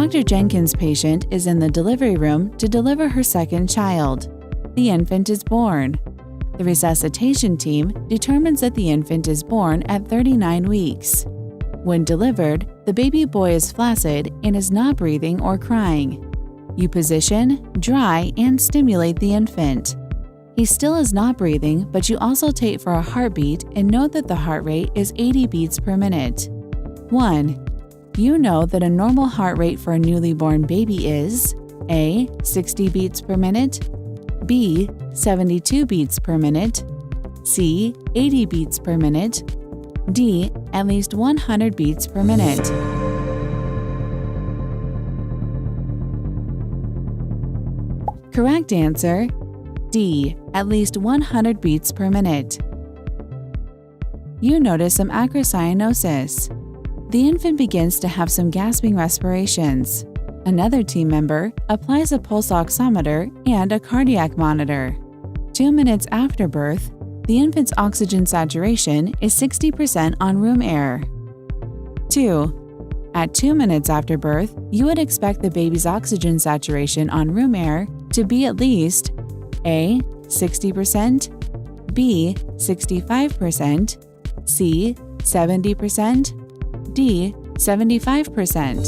Dr. Jenkins' patient is in the delivery room to deliver her second child. The infant is born. The resuscitation team determines that the infant is born at 39 weeks. When delivered, the baby boy is flaccid and is not breathing or crying. You position, dry, and stimulate the infant. He still is not breathing, but you also tape for a heartbeat and note that the heart rate is 80 beats per minute. 1. You know that a normal heart rate for a newly born baby is A. 60 beats per minute, B. 72 beats per minute, C. 80 beats per minute, D. At least 100 beats per minute. Correct answer: D. At least 100 beats per minute. You notice some acrocyanosis. The infant begins to have some gasping respirations. Another team member applies a pulse oximeter and a cardiac monitor. 2 minutes after birth, the infant's oxygen saturation is 60% on room air. 2. At 2 minutes after birth, you would expect the baby's oxygen saturation on room air to be at least A. 60%, B. 65%, C. 70%, D. 75%.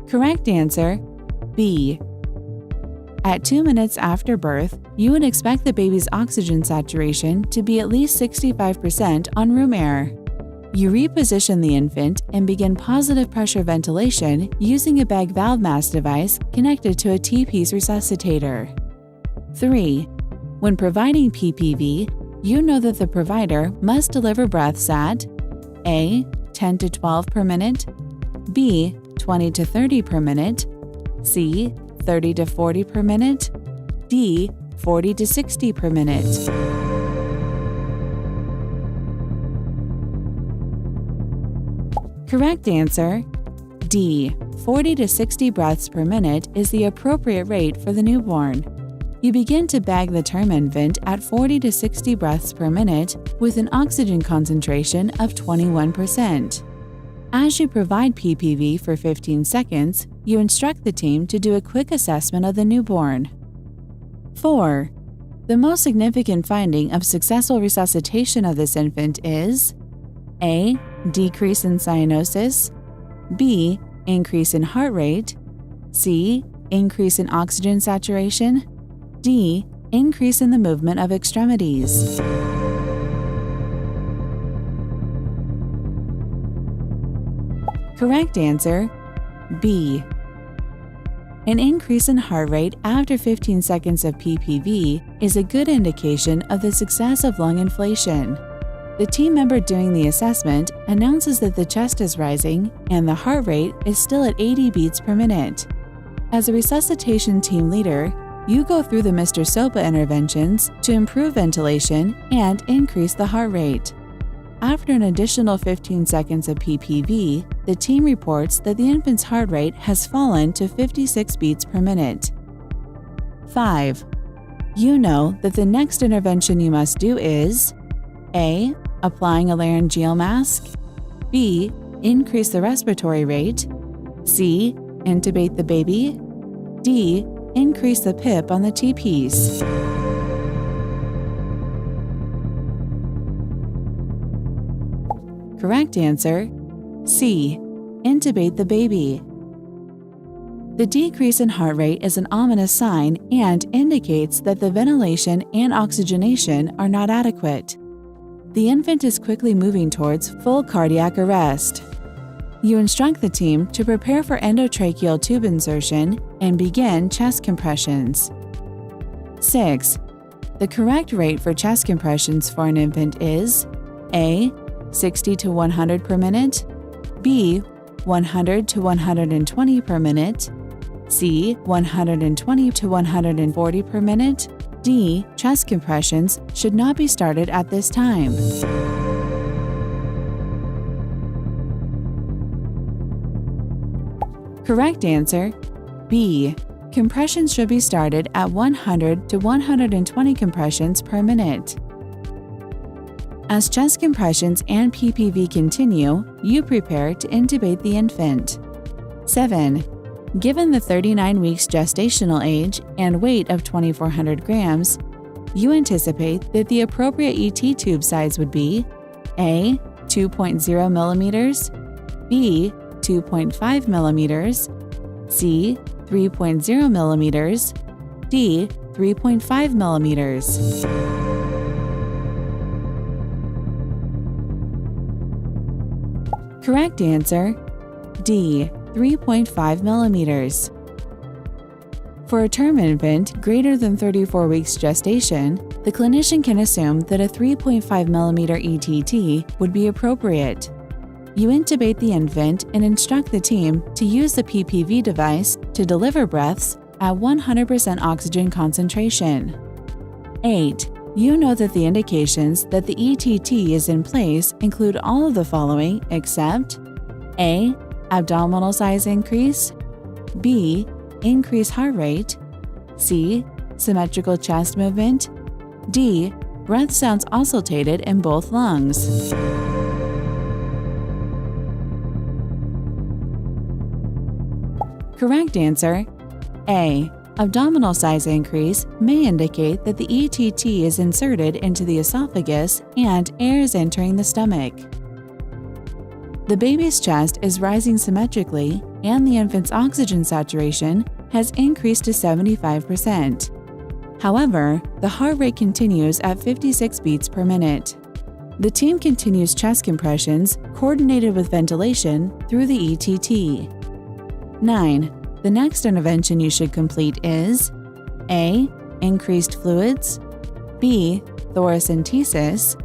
Correct answer: B. At 2 minutes after birth, you would expect the baby's oxygen saturation to be at least 65% on room air. You reposition the infant and begin positive pressure ventilation using a bag valve mask device connected to a T-piece resuscitator. 3. When providing PPV, you know that the provider must deliver breaths at A. 10 to 12 per minute, B. 20 to 30 per minute, C. 30 to 40 per minute, D. 40 to 60 per minute. Correct answer: D. 40 to 60 breaths per minute is the appropriate rate for the newborn. You begin to bag the term infant at 40 to 60 breaths per minute with an oxygen concentration of 21%. As you provide PPV for 15 seconds, you instruct the team to do a quick assessment of the newborn. 4. The most significant finding of successful resuscitation of this infant is A. Decrease in cyanosis, B. Increase in heart rate, C. Increase in oxygen saturation, D. Increase in the movement of extremities. Correct answer: B. An increase in heart rate after 15 seconds of PPV is a good indication of the success of lung inflation. The team member doing the assessment announces that the chest is rising and the heart rate is still at 80 beats per minute. As a resuscitation team leader, you go through the Mr. SOPA interventions to improve ventilation and increase the heart rate. After an additional 15 seconds of PPV, the team reports that the infant's heart rate has fallen to 56 beats per minute. 5. You know that the next intervention you must do is A. Applying a laryngeal mask, B. Increase the respiratory rate, C. Intubate the baby, D. Increase the PIP on the T-piece. Correct answer: C. Intubate the baby. The decrease in heart rate is an ominous sign and indicates that the ventilation and oxygenation are not adequate. The infant is quickly moving towards full cardiac arrest. You instruct the team to prepare for endotracheal tube insertion and begin chest compressions. 6. The correct rate for chest compressions for an infant is A. 60 to 100 per minute, B. 100 to 120 per minute, C. 120 to 140 per minute, D. Chest compressions should not be started at this time. Correct answer: B. Compressions should be started at 100 to 120 compressions per minute. As chest compressions and PPV continue, you prepare to intubate the infant. 7. Given the 39 weeks gestational age and weight of 2,400 grams, you anticipate that the appropriate ET tube size would be A. 2.0 millimeters, B. 2.5 millimeters, C. 3.0 millimeters, D. 3.5 millimeters. Correct answer: D. 3.5 millimeters. For a term infant greater than 34 weeks gestation, the clinician can assume that a 3.5 millimeter ETT would be appropriate. You intubate the infant and instruct the team to use the PPV device to deliver breaths at 100% oxygen concentration. 8. You know that the indications that the ETT is in place include all of the following except A. Abdominal size increase, B. Increased heart rate, C. Symmetrical chest movement, D. Breath sounds oscillated in both lungs. Correct answer: A. Abdominal size increase may indicate that the ETT is inserted into the esophagus and air is entering the stomach. The baby's chest is rising symmetrically and the infant's oxygen saturation has increased to 75%. However, the heart rate continues at 56 beats per minute. The team continues chest compressions coordinated with ventilation through the ETT. 9. The next intervention you should complete is A. Increased fluids, B. Thoracentesis,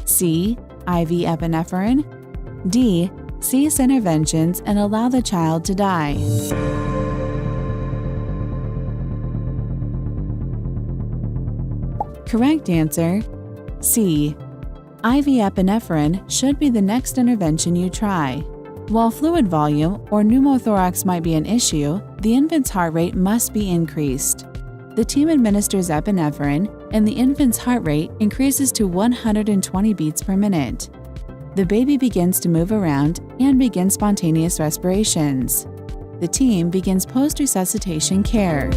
C. IV epinephrine, D. Cease interventions and allow the child to die. Correct answer: C. IV epinephrine should be the next intervention you try. While fluid volume or pneumothorax might be an issue, the infant's heart rate must be increased. The team administers epinephrine and the infant's heart rate increases to 120 beats per minute. The baby begins to move around and begins spontaneous respirations. The team begins post-resuscitation care.